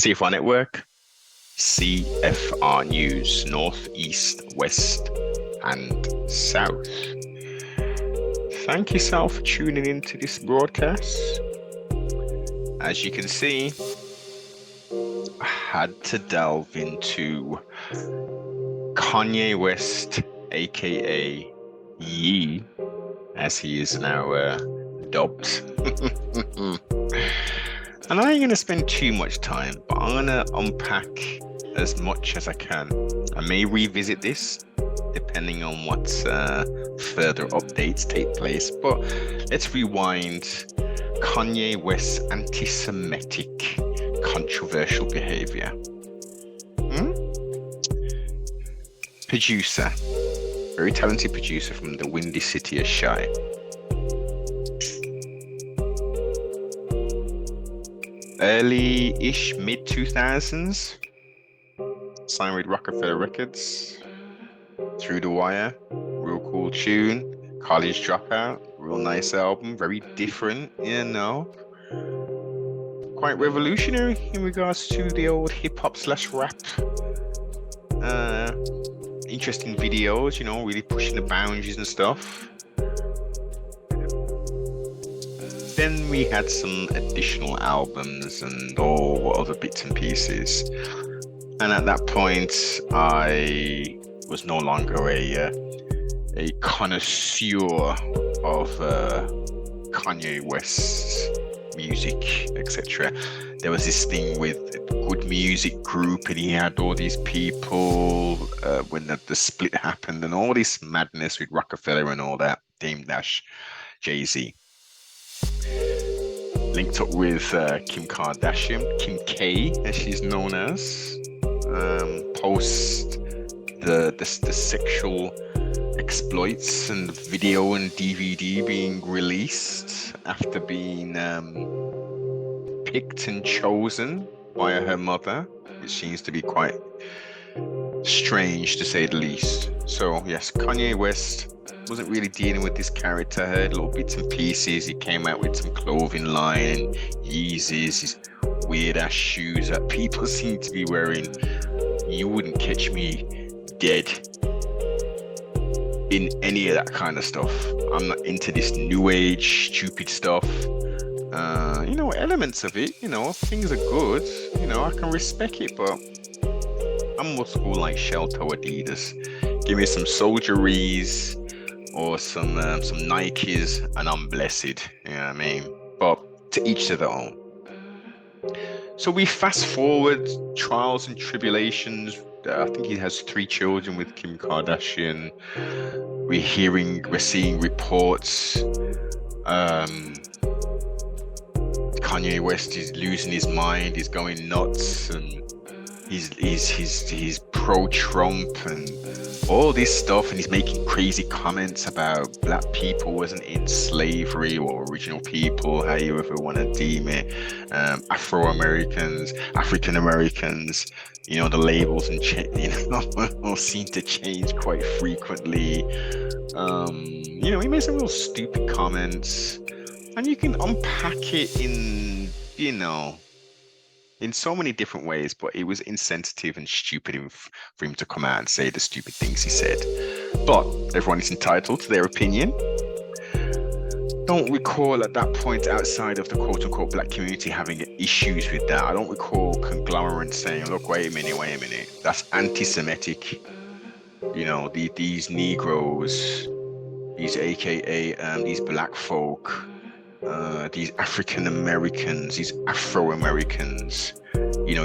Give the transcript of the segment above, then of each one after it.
CFR Network, CFR News, North, East, West, and South. Thank you, Sal, for tuning into this broadcast. As you can see, I had to delve into Kanye West, aka Ye, as he is now dubbed. And I ain't gonna spend too much time, but I'm gonna unpack as much as I can. I may revisit this depending on what further updates take place, but let's rewind. Kanye West's anti-Semitic controversial behavior. Producer, very talented producer from the windy city of Shy. Early-ish, mid-2000s, signed with Rockefeller Records, Through the Wire, real cool tune, College Dropout, real nice album, very different, quite revolutionary in regards to the old hip-hop / rap. Interesting videos, really pushing the boundaries and stuff. Then we had some additional albums and all other bits and pieces. And at that point, I was no longer a connoisseur of Kanye West's music, etc. There was this thing with Good Music Group, and he had all these people when the split happened, and all this madness with Rockefeller and all that. Dame Dash, Jay-Z. Linked up with Kim Kardashian, Kim K, as she's known as, post the sexual exploits and video and DVD being released after being picked and chosen by her mother, which seems to be quite strange to say the least. So yes, Kanye West wasn't really dealing with this character. I heard little bits and pieces. He came out with some clothing line, Yeezys, his weird ass shoes that people seem to be wearing. You wouldn't catch me dead in any of that kind of stuff. I'm not into this new age stupid stuff. Elements of it, things are good. I can respect it, but I'm more school like Shelto Adidas. Give me some soldieries or some Nikes and I'm blessed. You know what I mean? But to each to their own. So we fast forward trials and tribulations. I think he has 3 children with Kim Kardashian. We're seeing reports. Kanye West is losing his mind. He's going nuts, and he's pro-Trump and all this stuff, and he's making crazy comments about black people wasn't in slavery, or original people, how you ever want to deem it, Afro-Americans, African Americans. The labels and seem to change quite frequently. He made some real stupid comments, and you can unpack it in so many different ways, but it was insensitive and stupid for him to come out and say the stupid things he said. But everyone is entitled to their opinion. Don't recall at that point, outside of the quote-unquote black community, having issues with that. I don't recall conglomerates saying, look, wait a minute, that's anti-Semitic. These Negroes, these AKA these black folk, these African Americans, these Afro Americans,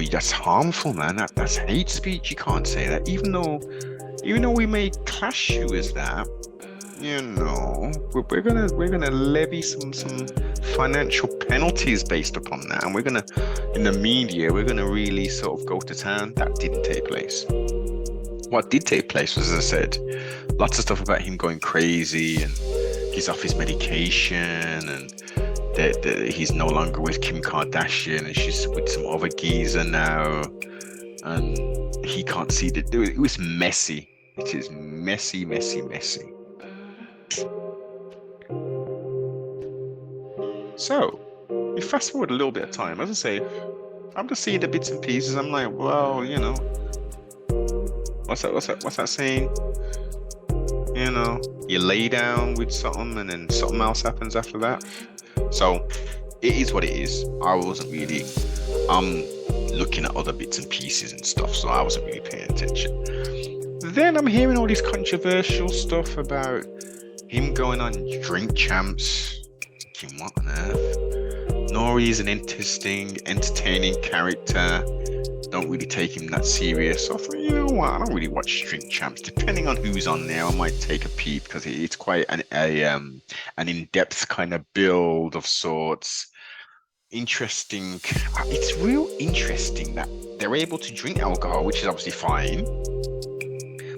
that's harmful, man. That's hate speech. You can't say that, even though we may class you as that. We're gonna levy some financial penalties based upon that, and in the media we're gonna really sort of go to town. That didn't take place. What did take place was, as I said, lots of stuff about him going crazy, and he's off his medication, and that he's no longer with Kim Kardashian, and she's with some other geezer now, and he can't see that. It was messy. It is messy. So we fast forward a little bit of time. As I say, I'm just seeing the bits and pieces. I'm like, well, what's that saying? You lay down with something and then something else happens after that. So it is what it is. I wasn't really looking at other bits and pieces and stuff, so I wasn't really paying attention. Then I'm hearing all this controversial stuff about him going on Drink Champs. Thinking, what on earth? Nori is an interesting, entertaining character. Don't really take him that serious. So I thought, you know what? I don't really watch Drink Champs. Depending on who's on there, I might take a peep because it's quite an in-depth kind of build of sorts. Interesting. It's real interesting that they're able to drink alcohol, which is obviously fine.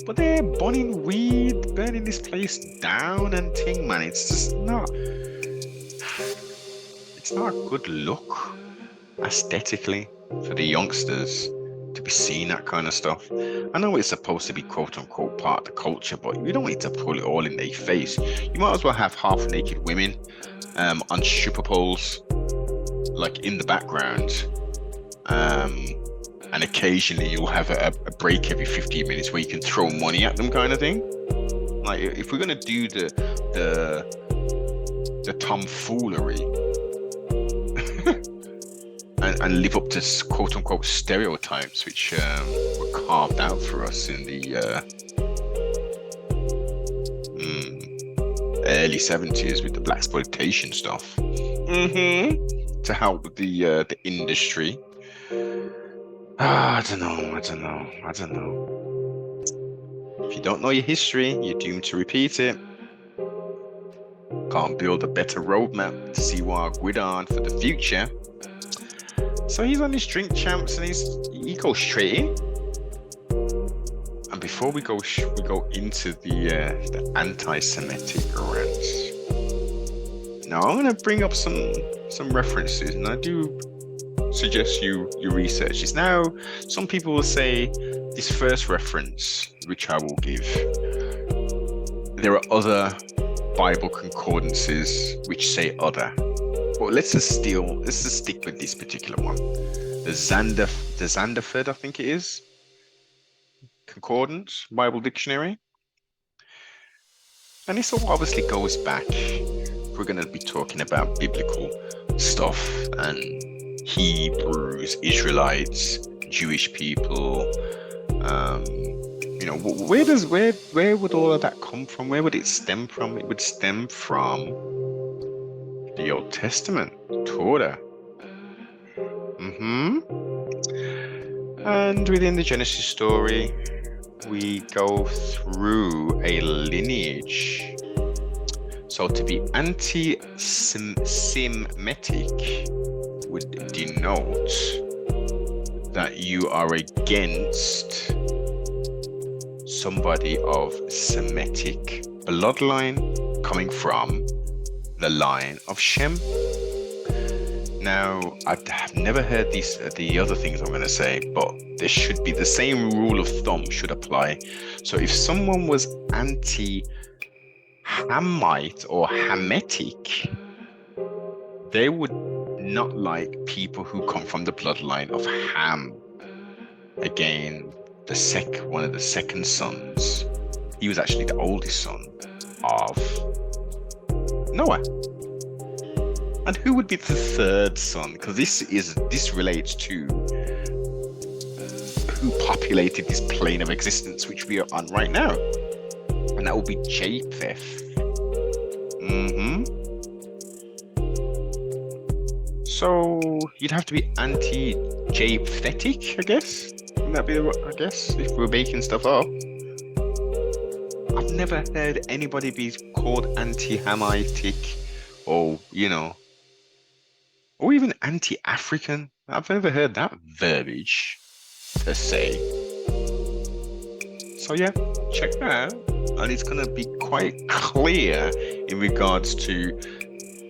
But they're burning weed, burning this place down and ting, man. It's just not. It's not a good look aesthetically for the youngsters to be seeing that kind of stuff. I know it's supposed to be quote unquote part of the culture, but you don't need to pull it all in their face. You might as well have half naked women on stripper poles, like in the background. And occasionally you'll have a break every 15 minutes where you can throw money at them, kind of thing. Like if we're gonna do the tomfoolery and live up to quote unquote stereotypes which were carved out for us in the early 70s with the blaxploitation stuff, to help with the industry. I don't know. If you don't know your history, you're doomed to repeat it. Can't build a better roadmap to see what I'll quid on for the future. So he's on his Drink Champs and he goes straight in. And before we go into the anti-Semitic rants, now I'm gonna bring up some references, and I do suggest you research this. Now, some people will say this first reference, which I will give, there are other Bible concordances which say other. But let's just stick with this particular one. The Zanderford, I think it is, Concordance, Bible Dictionary. And this all obviously goes back, we're going to be talking about biblical stuff and Hebrews, Israelites, Jewish people. Where would all of that come from? Where would it stem from? It would stem from the Old Testament, Torah. And within the Genesis story, we go through a lineage. So to be anti-Semitic would denote that you are against somebody of Semitic bloodline coming from the line of Shem. Now, I have never heard the other things I'm going to say, but there should be the same rule of thumb should apply. So if someone was anti-Hamite or Hamitic, they would not like people who come from the bloodline of Ham. Again, one of the second sons. He was actually the oldest son of Noah. And who would be the third son? Because this relates to who populated this plane of existence which we are on right now. And that would be Japheth. So you'd have to be anti-Japhetic, I guess. Wouldn't that be I guess, if we're making stuff up? I've never heard anybody be called anti-Hamitic or, or even anti-African. I've never heard that verbiage per se. So yeah, check that out. And it's going to be quite clear in regards to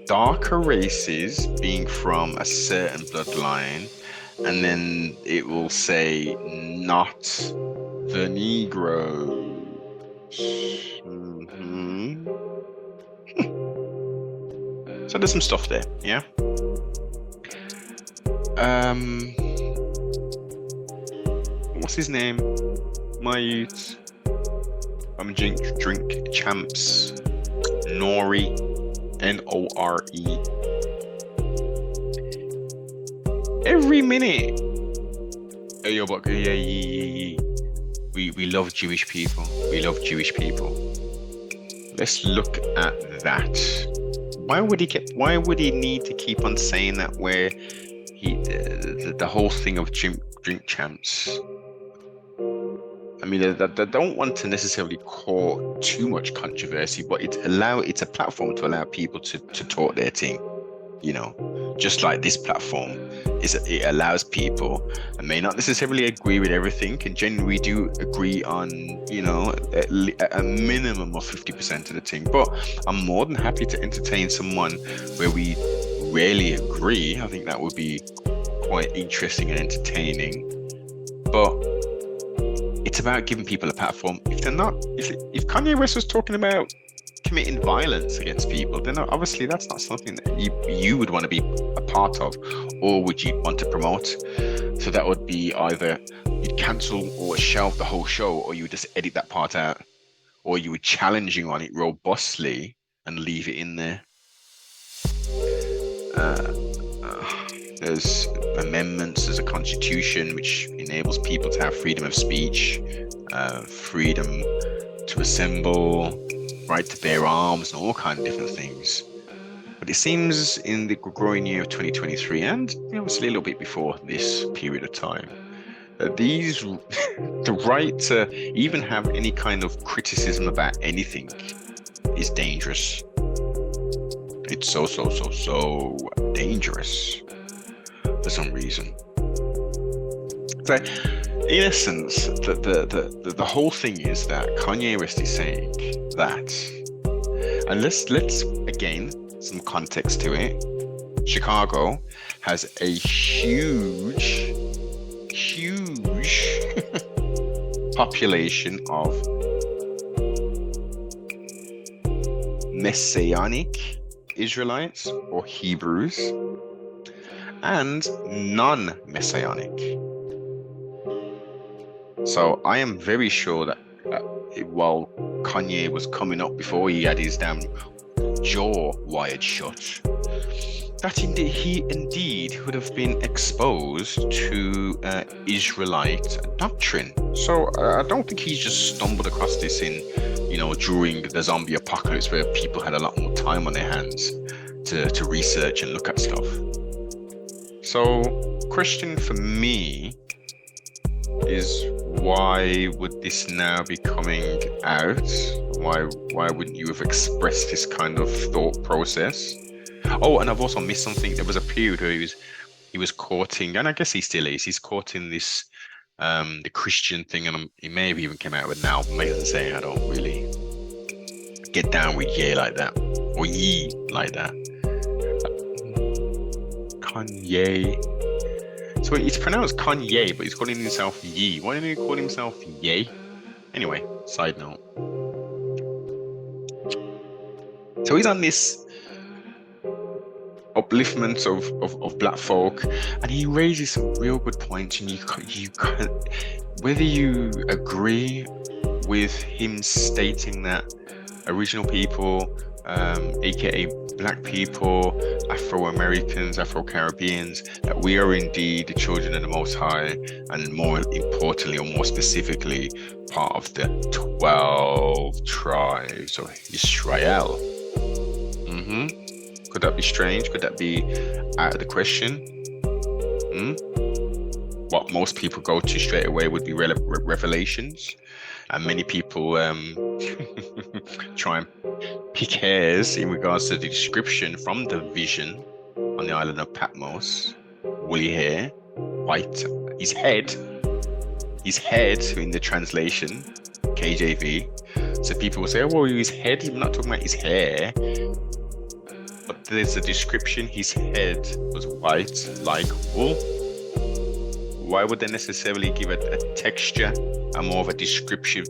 darker races being from a certain bloodline, and then it will say not the Negroes. So there's some stuff there, yeah. What's his name? My youth. Drink champs. Nori. Nore. Every minute. Hey, yo, but yeah. We love Jewish people. We love Jewish people. Let's look at that. Why would he need to keep on saying that, where the whole thing of drink champs? I mean, they don't want to necessarily cause too much controversy, but it's a platform to allow people to talk their thing, you know, just like this platform it allows people, and may not necessarily agree with everything, and generally we do agree on, you know, a minimum of 50% of the thing, but I'm more than happy to entertain someone where we rarely agree. I think that would be quite interesting and entertaining, but it's about giving people a platform. If Kanye West was talking about committing violence against people, then obviously that's not something that you would want to be a part of, or would you want to promote. So that would be either you'd cancel or shelve the whole show, or you would just edit that part out, or you would challenging on it robustly and leave it in there. There's amendments, there's a constitution which enables people to have freedom of speech, freedom to assemble, right to bear arms, and all kinds of different things. But it seems in the growing year of 2023, and obviously a little bit before this period of time, that the right to even have any kind of criticism about anything is dangerous. It's so dangerous for some reason. So in essence, the whole thing is that Kanye West is saying that, and let's again some context to it. Chicago has a huge population of Messianic Israelites or Hebrews and non-Messianic. So I am very sure that while Kanye was coming up, before he had his damn jaw wired shut, that he indeed would have been exposed to Israelite doctrine. So I don't think he's just stumbled across this during the zombie apocalypse, where people had a lot more time on their hands to research and look at stuff. So question for me is, why would this now be coming out? Why wouldn't you have expressed this kind of thought process? Oh, and I've also missed something. There was a period where he was courting, and I guess he still is. He's courting this the Christian thing, and he may have even came out with an album saying, I don't really get down with ye like that, or ye like that. Kanye. So it's pronounced Kanye, but he's calling himself Ye. Why didn't he call himself Ye? Anyway, side note. So he's on this upliftment of black folk, and he raises some real good points, and you can, whether you agree with him stating that original people, aka black people, Afro-Americans, Afro-Caribbeans, that we are indeed the children of the Most High, and more importantly, or more specifically, part of the 12 tribes of Israel. Could that be strange? Could that be out of the question? What most people go to straight away would be Revelations, and many people try and pick hairs in regards to the description from the vision on the island of Patmos. Woolly hair, white, his head in the translation, KJV. So people will say, oh, well, his head, he's not talking about his hair. But there's a description, his head was white like wool. Why would they necessarily give it a texture, a more of a descriptive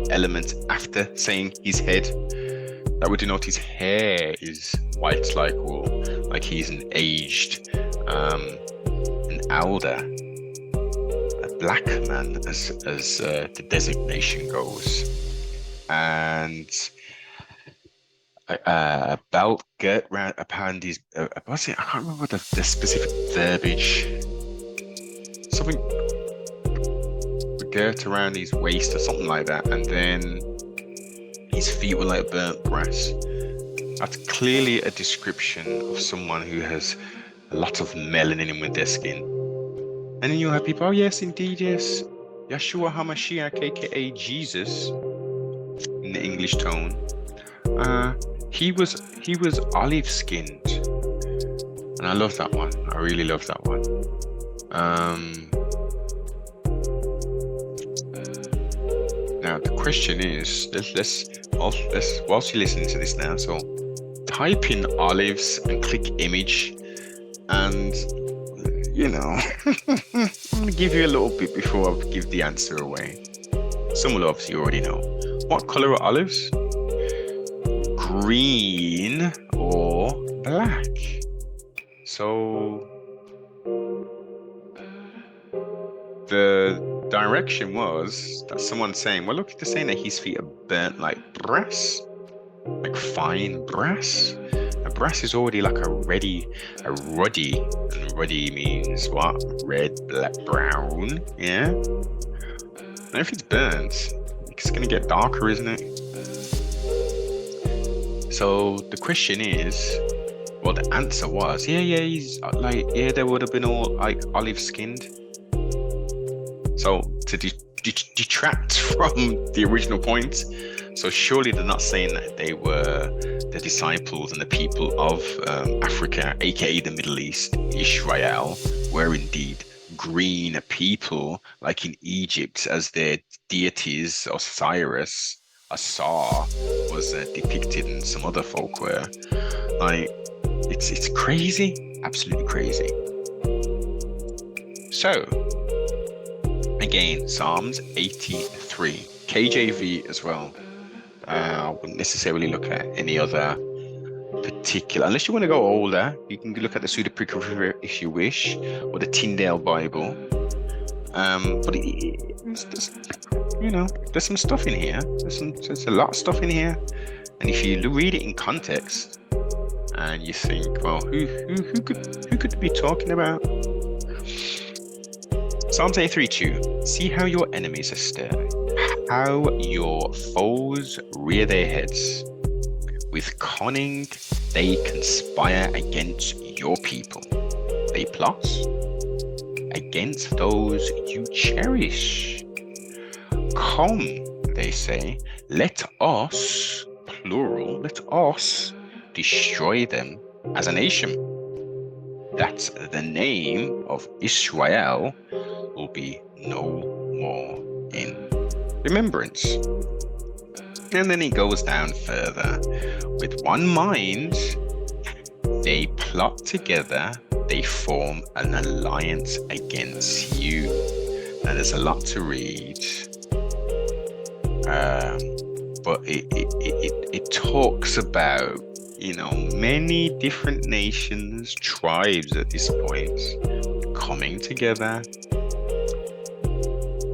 element after saying his head? That would denote his hair is white like wool, like he's an aged an elder, a black man, as the designation goes, and a belt girt round upon his. What's it? I can't remember the specific verbiage. Something girt around his waist or something like that, and then his feet were like burnt brass. That's clearly a description of someone who has a lot of melanin with their skin. And then you have people, oh yes, indeed, yes, Yeshua HaMashiach, aka Jesus, in the English tone. He was olive skinned, and I love that one. I really love that one. Now the question is, let's whilst you're listening to this now, so type in olives and click image, and you know, I'm gonna give you a little bit before I give the answer away. Some will obviously already know. What color are olives? Green or black? So the direction was that someone's saying, well, look, they're saying that his feet are burnt like brass, like fine brass. And brass is already like a ruddy, and ruddy means what? Red, black, brown, yeah? And if it's burnt, it's gonna get darker, isn't it? So the question is, well, the answer was, he's like, they would have been all like olive skinned. So to detract from the original point, so surely they're not saying that they were the disciples and the people of Africa, aka the Middle East, Israel, were indeed green people, like in Egypt, as their deities, Osiris, Asar, was depicted in some other folk were. Like, it's crazy, absolutely crazy. So, again, Psalms 83, KJV as well. I wouldn't necessarily look at any other particular, unless you want to go older, you can look at the Pseudepigrapha if you wish, or the Tyndale Bible. But there's some stuff in here. There's a lot of stuff in here, and if you read it in context, and you think, well, who could it be talking about? Psalms 83:2. See how your enemies are stirred, how your foes rear their heads. With cunning they conspire against your people. They plot against those you cherish. Come, they say, let us, plural, let us destroy them as a nation, that the name of Israel will be no more in remembrance. And then he goes down further. With one mind, they plot together, they form an alliance against you. Now there's a lot to read, but it talks about, many different nations, tribes at this point, coming together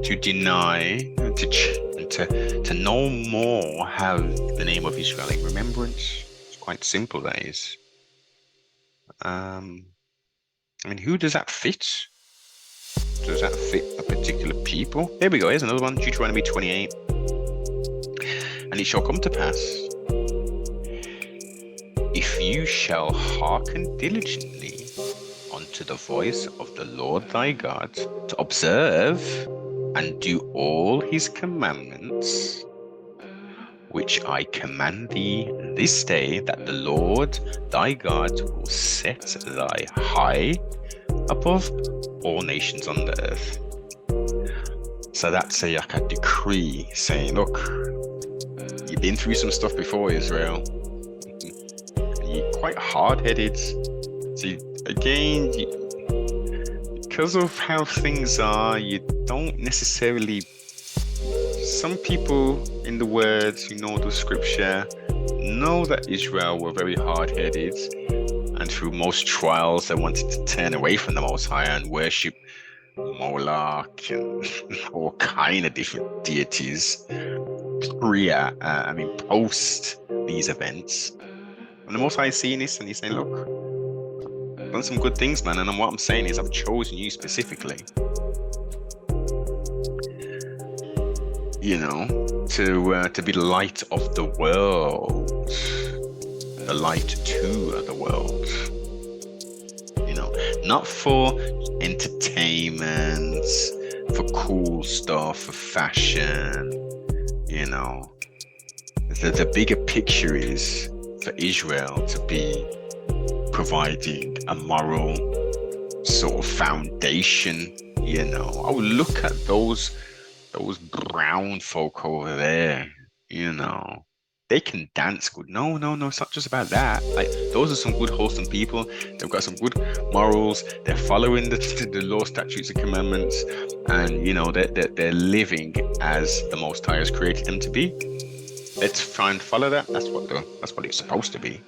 to deny, to no more have the name of Israel in remembrance. It's quite simple, that is. Who does that fit? Does that fit a particular people? Here we go, here's another one, Deuteronomy 28. And it shall come to pass, if you shall hearken diligently unto the voice of the Lord thy God, to observe and do all his commandments, which I command thee this day, that the Lord thy God will set thy high above all nations on the earth. So that's like a decree saying, look, you've been through some stuff before, Israel. You're quite hard-headed. So again, because of how things are, you don't necessarily, some people in the words who know the scripture know that Israel were very hard-headed, And through most trials, they wanted to turn away from the Most High and worship Moloch and all kind of different deities. Post these events. And the Most High is seeing this and he's saying, look, I've done some good things, man. And what I'm saying is I've chosen you specifically, to be the light of the world, the light to the world. Not for entertainment, for cool stuff, for fashion. The bigger picture is for Israel to be providing a moral sort of foundation. I would look at those brown folk over there. They can dance good. No, it's not just about that. Like, those are some good, wholesome people. They've got some good morals. They're following the law, statutes, and commandments, and they're living as the Most High has created them to be. Let's try and follow that. That's what it's supposed to be.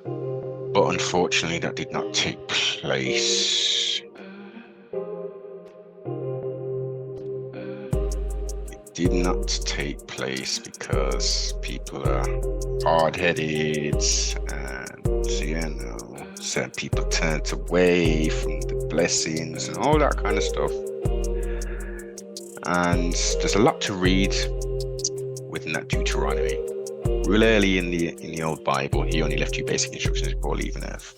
But unfortunately, that did not take place. Did not take place because people are hard-headed, and certain people turned away from the blessings and all that kind of stuff. And there's a lot to read within that Deuteronomy. Real early in the old Bible, he only left you basic instructions before leaving earth.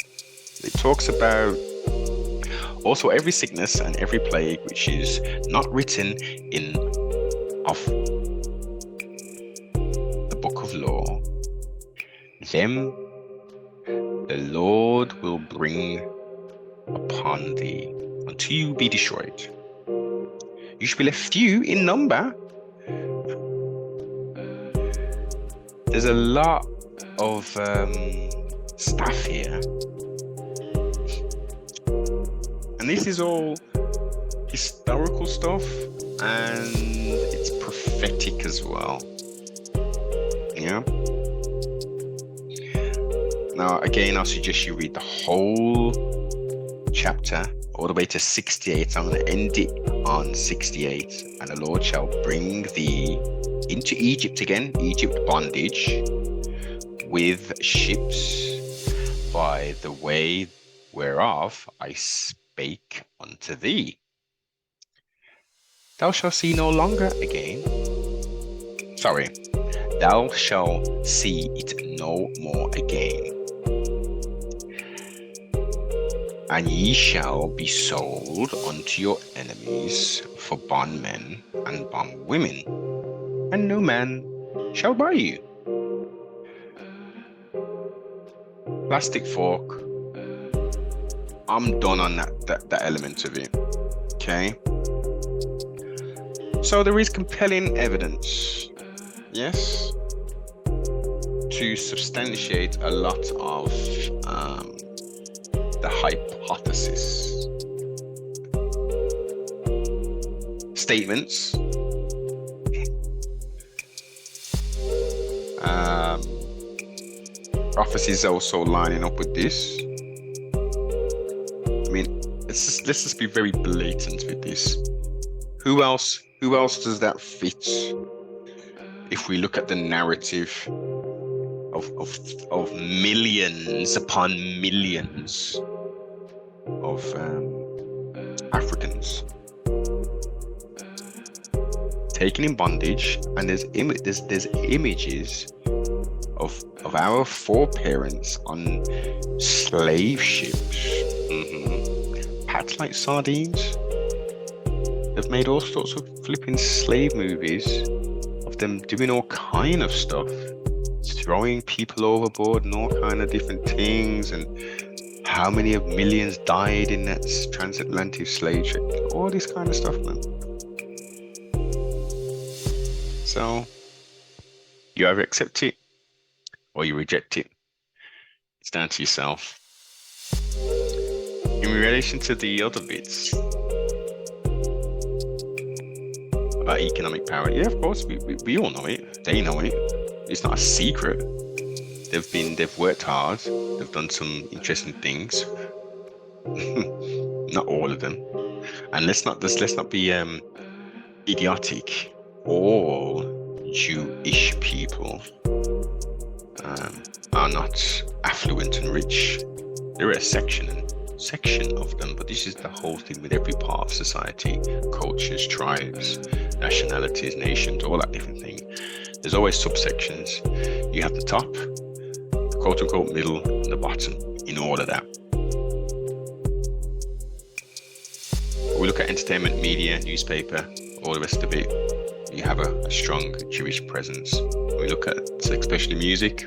It talks about also every sickness and every plague which is not written in of the book of law, them the Lord will bring upon thee until you be destroyed. You shall be left few in number. There's a lot of stuff here, and this is all historical stuff, and it's prophetic as well. Now, again, I'll suggest you read the whole chapter all the way to 68. I'm going to end it on 68. And the Lord shall bring thee into Egypt again, Egypt bondage, with ships, by the way whereof I spake unto thee. Thou shalt see no longer again. Thou shalt see it no more again. And ye shall be sold unto your enemies for bondmen and bondwomen, and no man shall buy you. Plastic fork. I'm done on that element of it. Okay. So there is compelling evidence, yes, to substantiate a lot of the hypothesis. Statements. Prophecies also lining up with this. I mean, let's just be very blatant with this. Who else does that fit? If we look at the narrative of millions upon millions of Africans taken in bondage, and there's images of our foreparents on slave ships, packed like sardines. They've made all sorts of flipping slave movies of them doing all kind of stuff, throwing people overboard and all kind of different things, and how many of millions died in that transatlantic slave trip, all this kind of stuff, man. So you either accept it or you reject it. It's down to yourself. In relation to the other bits about economic power, yeah, of course, we all know it. They know it. It's not a secret. they've worked hard. They've done some interesting things. Not all of them. And let's not be idiotic. All Jewish people are not affluent and rich. There are a section of them, but this is the whole thing with every part of society: cultures, tribes, nationalities, nations, all that different thing. There's always subsections. You have the top, the quote-unquote middle, and the bottom in all of that. We look at entertainment, media, newspaper, all the rest of it. You have a strong Jewish presence. We look at especially music.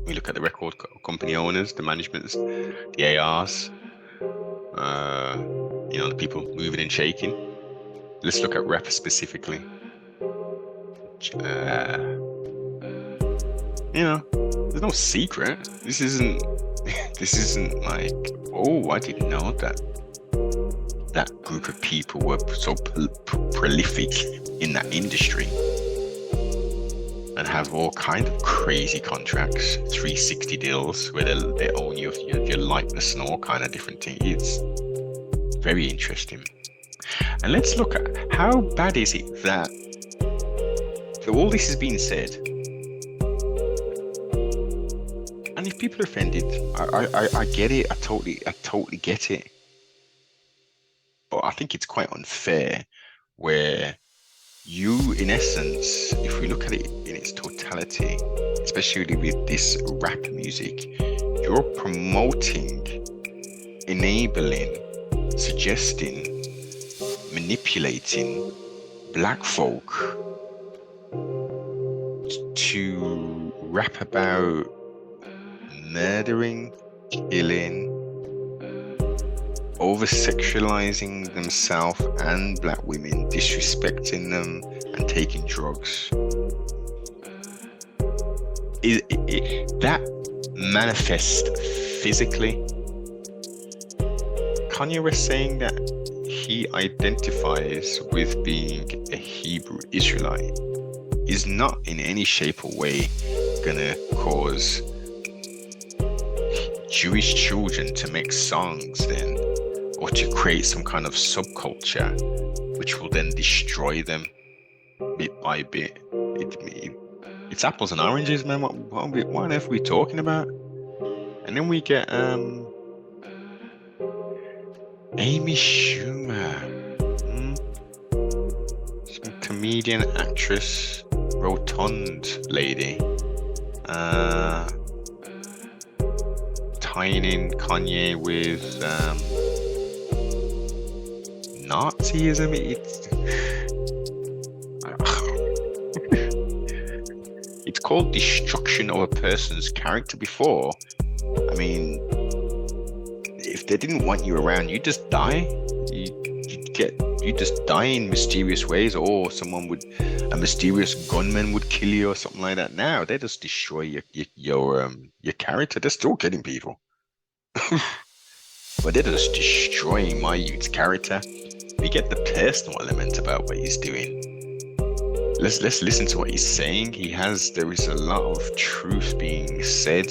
We look at the record company owners, the managements, the ARs, the people moving and shaking. Let's look at rap specifically. There's no secret. This isn't like, oh, I didn't know that group of people were so prolific in that industry and have all kind of crazy contracts, 360 deals where they own your likeness and all kind of different things. It's very interesting. And let's look at how bad is it that all this is being said, and if people are offended, I get it. I totally get it. But I think it's quite unfair where you, in essence, if we look at it in its totality, especially with this rap music, you're promoting, enabling, suggesting, manipulating black folk to rap about murdering, killing, over-sexualizing themselves and black women, disrespecting them and taking drugs. That manifests physically. Kanye West saying that he identifies with being a Hebrew Israelite is not in any shape or way gonna cause Jewish children to make songs then, or to create some kind of subculture which will then destroy them bit by bit. It's apples and oranges, man. What on earth are we talking about? And then we get Amy Schumer, some comedian, actress, rotund lady, tying in Kanye with Nazism. It's called destruction of a person's character before. I mean, if they didn't want you around, you just die. You just die in mysterious ways, or a mysterious gunman would kill you or something like that. Now they just destroy your character. They're still killing people, but they're just destroying my youth's character. We get the personal element about what he's doing. Let's listen to what he's saying. There is a lot of truth being said.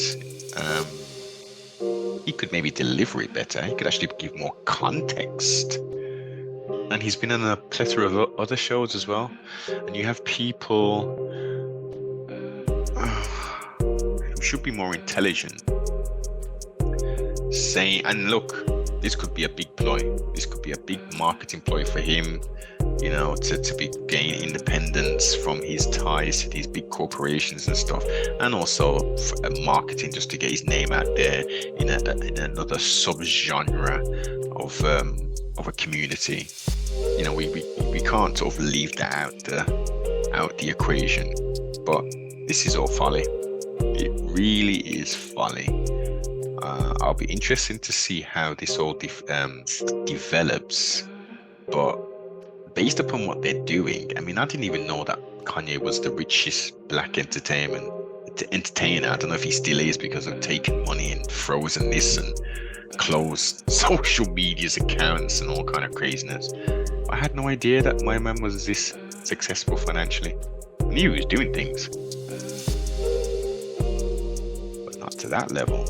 He could maybe deliver it better. He could actually give more context. And he's been on a plethora of other shows as well. And you have people who should be more intelligent saying, and look, this could be a big ploy. This could be a big marketing ploy for him, to gain independence from his ties to these big corporations and stuff, and also marketing just to get his name out there in another subgenre of a community. We can't sort of leave that out the equation. But this is all folly. It really is folly. I'll be interested to see how this all develops. But based upon what they're doing, I mean, I didn't even know that Kanye was the richest black entertainer. I don't know if he still is, because of taking money and frozen this and closed social media's accounts and all kind of craziness. I had no idea that my man was this successful financially. I knew he was doing things. to that level.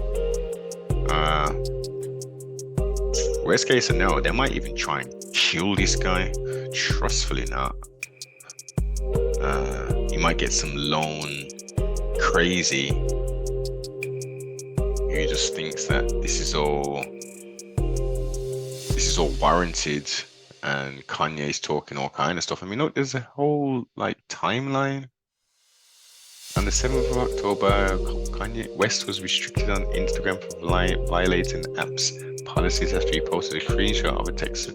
Worst case scenario, they might even try and kill this guy. Trustfully not. He might get some lone crazy who just thinks that this is all warranted, and Kanye's talking all kind of stuff. I mean, look, there's a whole like timeline. On the 7th of October, Kanye West was restricted on Instagram for violating app's policies after he posted a screenshot of a text.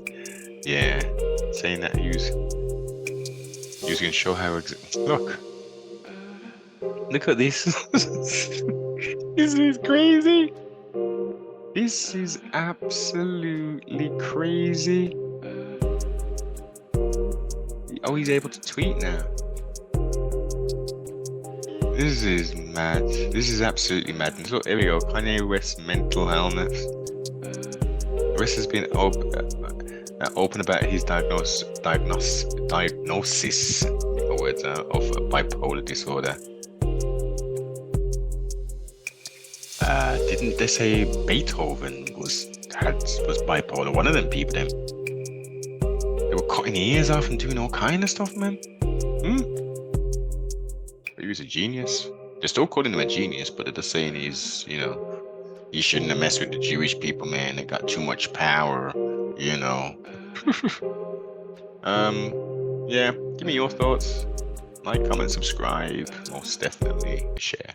Yeah, saying that he was going to show how. Look at this. This is crazy. This is absolutely crazy. Oh, he's able to tweet now. This is mad. This is absolutely madness. Look, here we go. Kanye West's mental illness. West has been open about his diagnosis of bipolar disorder. Didn't they say Beethoven was bipolar? One of them people, them. They were cutting ears off and doing all kind of stuff, man. He was a genius. They're still calling him a genius, but they're just saying he's, he shouldn't have messed with the Jewish people, man. They got too much power, Yeah, give me your thoughts. Like, comment, subscribe. Most definitely share.